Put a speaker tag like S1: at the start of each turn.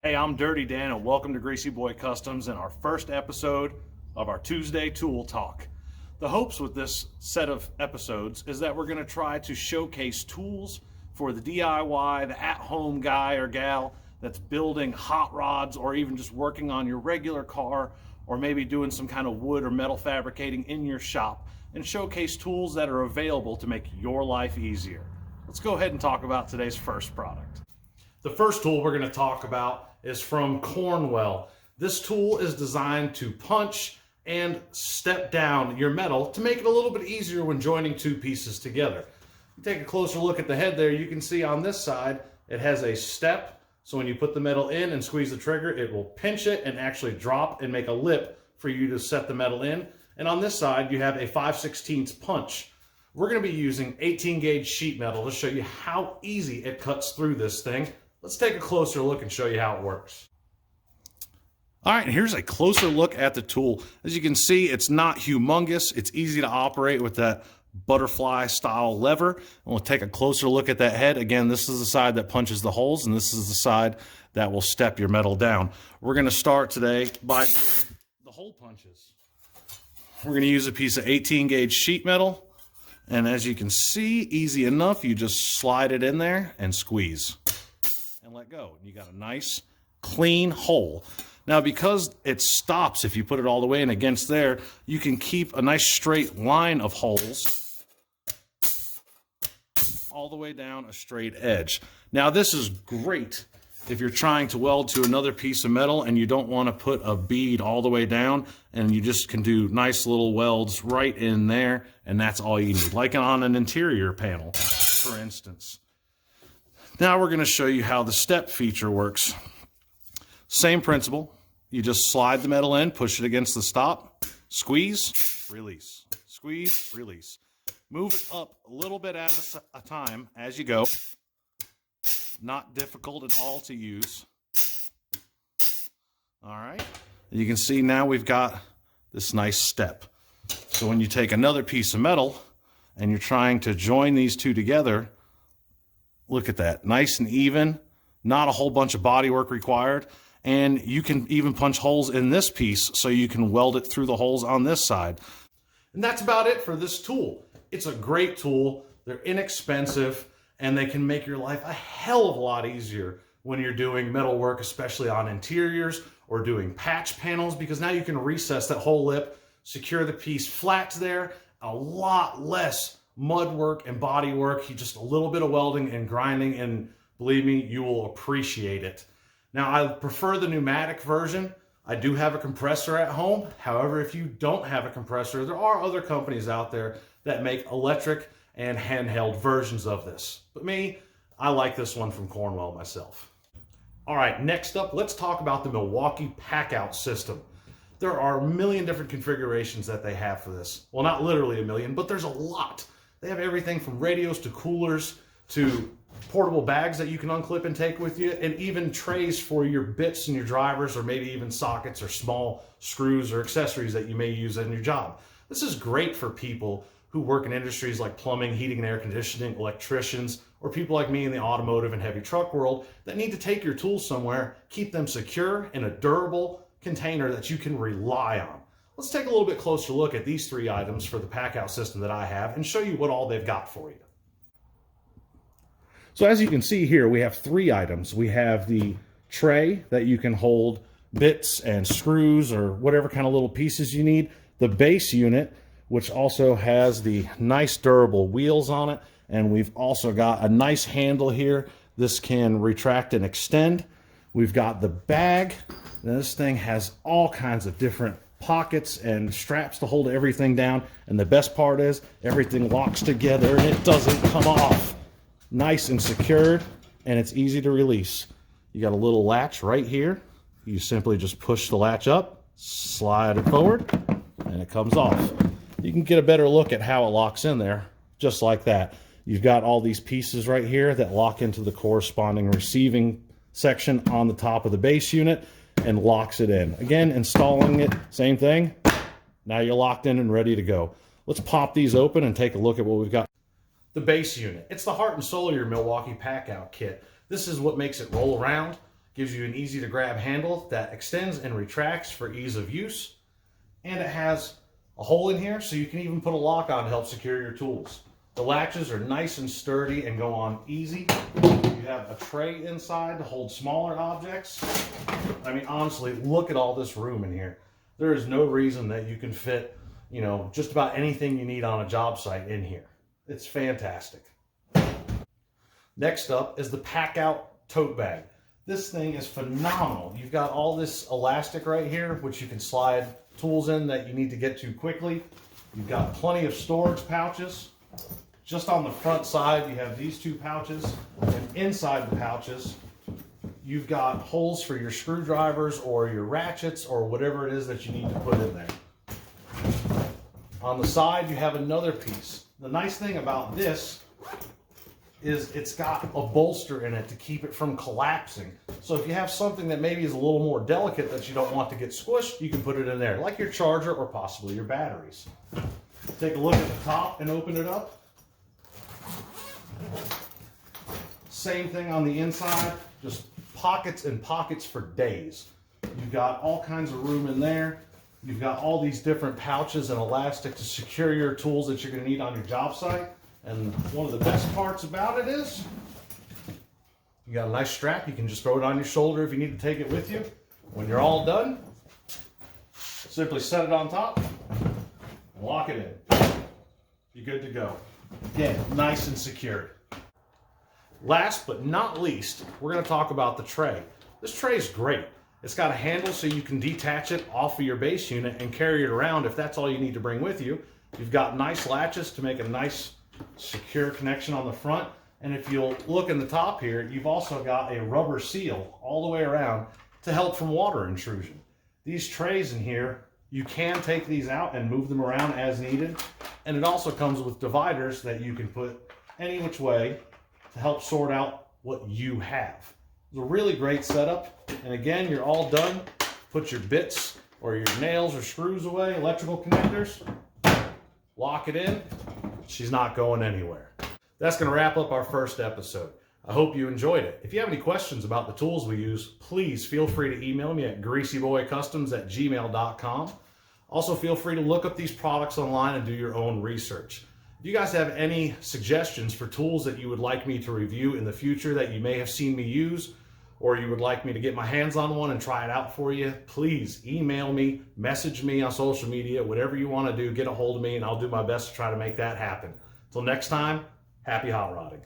S1: Hey, I'm Dirty Dan and welcome to Greasy Boy Customs and our first episode of our Tuesday Tool Talk. The hopes with this set of episodes is that we're going to try to showcase tools for the DIY, the at-home guy or gal that's building hot rods or even just working on your regular car or maybe doing some kind of wood or metal fabricating in your shop, and showcase tools that are available to make your life easier. Let's go ahead and talk about today's first product. The first tool we're going to talk about is from Cornwell. This tool is designed to punch and step down your metal to make it a little bit easier when joining two pieces together. You take a closer look at the head there, you can see on this side it has a step, so when you put the metal in and squeeze the trigger, it will pinch it and actually drop and make a lip for you to set the metal in. And on this side you have a 5/16 punch. We're going to be using 18 gauge sheet metal to show you how easy it cuts through this thing. Let's take a closer look and show you how it works. All right, here's a closer look at the tool. As you can see, it's not humongous. It's easy to operate with that butterfly style lever. And we'll take a closer look at that head. Again, this is the side that punches the holes, and this is the side that will step your metal down. We're going to start today by the hole punches. We're going to use a piece of 18 gauge sheet metal. And as you can see, easy enough, you just slide it in there and squeeze and let go. You got a nice clean hole. Now, because it stops if you put it all the way in against there, you can keep a nice straight line of holes all the way down a straight edge. Now, this is great if you're trying to weld to another piece of metal and you don't want to put a bead all the way down, and you just can do nice little welds right in there, and that's all you need, like on an interior panel, for instance. Now we're going to show you how the step feature works. Same principle. You just slide the metal in, push it against the stop, squeeze, release, squeeze, release. Move it up a little bit at a time as you go. Not difficult at all to use. All right. You can see now we've got this nice step. So when you take another piece of metal and you're trying to join these two together, look at that, nice and even, not a whole bunch of body work required. And you can even punch holes in this piece so you can weld it through the holes on this side. And that's about it for this tool. It's a great tool. They're inexpensive and they can make your life a hell of a lot easier when you're doing metal work, especially on interiors or doing patch panels, because now you can recess that whole lip, secure the piece flat there, a lot less mud work and body work. Just a little bit of welding and grinding, and believe me, you will appreciate it. Now, I prefer the pneumatic version. I do have a compressor at home. However, if you don't have a compressor, there are other companies out there that make electric and handheld versions of this. But me, I like this one from Cornwell myself. All right, next up, let's talk about the Milwaukee Packout system. There are a million different configurations that they have for this. Well, not literally a million, but there's a lot. They have everything from radios to coolers to portable bags that you can unclip and take with you, and even trays for your bits and your drivers, or maybe even sockets or small screws or accessories that you may use in your job. This is great for people who work in industries like plumbing, heating and air conditioning, electricians, or people like me in the automotive and heavy truck world that need to take your tools somewhere, keep them secure in a durable container that you can rely on. Let's take a little bit closer look at these three items for the Packout system that I have and show you what all they've got for you. So as you can see here, we have three items. We have the tray that you can hold bits and screws or whatever kind of little pieces you need. The base unit, which also has the nice durable wheels on it. And we've also got a nice handle here. This can retract and extend. We've got the bag. Now, this thing has all kinds of different pockets and straps to hold everything down. And the best part is everything locks together and it doesn't come off. Nice and secured, and it's easy to release. You got a little latch right here. You simply just push the latch up, slide it forward, and it comes off. You can get a better look at how it locks in there, just like that. You've got all these pieces right here that lock into the corresponding receiving section on the top of the base unit and locks it in. Again, installing it, same thing. Now you're locked in and ready to go. Let's pop these open and take a look at what we've got. The base unit. It's the heart and soul of your Milwaukee Packout kit. This is what makes it roll around, Gives you an easy to grab handle that extends and retracts for ease of use. And it has a hole in here so you can even put a lock on to help secure your tools. The latches are nice and sturdy and go on easy. You have a tray inside to hold smaller objects. I mean, honestly, look at all this room in here. There is no reason that you can fit, you know, just about anything you need on a job site in here. It's fantastic. Next up is the Packout Tote Bag. This thing is phenomenal. You've got all this elastic right here, which you can slide tools in that you need to get to quickly. You've got plenty of storage pouches. Just on the front side, you have these two pouches, and inside the pouches, you've got holes for your screwdrivers or your ratchets or whatever it is that you need to put in there. On the side, you have another piece. The nice thing about this is it's got a bolster in it to keep it from collapsing. So if you have something that maybe is a little more delicate that you don't want to get squished, you can put it in there, like your charger or possibly your batteries. Take a look at the top and open it up. Same thing on the inside, just pockets and pockets for days. You've got all kinds of room in there. You've got all these different pouches and elastic to secure your tools that you're going to need on your job site. And one of the best parts about it is you got a nice strap. You can just throw it on your shoulder if you need to take it with you. When you're all done, simply set it on top and lock it in. You're good to go. Again, nice and secure. Last but not least, we're going to talk about the tray. This tray is great. It's got a handle so you can detach it off of your base unit and carry it around if that's all you need to bring with you. You've got nice latches to make a nice secure connection on the front. And if you'll look in the top here, you've also got a rubber seal all the way around to help from water intrusion. These trays in here, you can take these out and move them around as needed. And it also comes with dividers that you can put any which way to help sort out what you have. It's a really great setup. And again, you're all done. Put your bits or your nails or screws away, electrical connectors, lock it in. She's not going anywhere. That's going to wrap up our first episode. I hope you enjoyed it. If you have any questions about the tools we use, please feel free to email me at greasyboycustoms@gmail.com. Also, feel free to look up these products online and do your own research. If you guys have any suggestions for tools that you would like me to review in the future that you may have seen me use, or you would like me to get my hands on one and try it out for you, please email me, message me on social media, whatever you want to do, get a hold of me, and I'll do my best to try to make that happen. Till next time, happy hot rodding.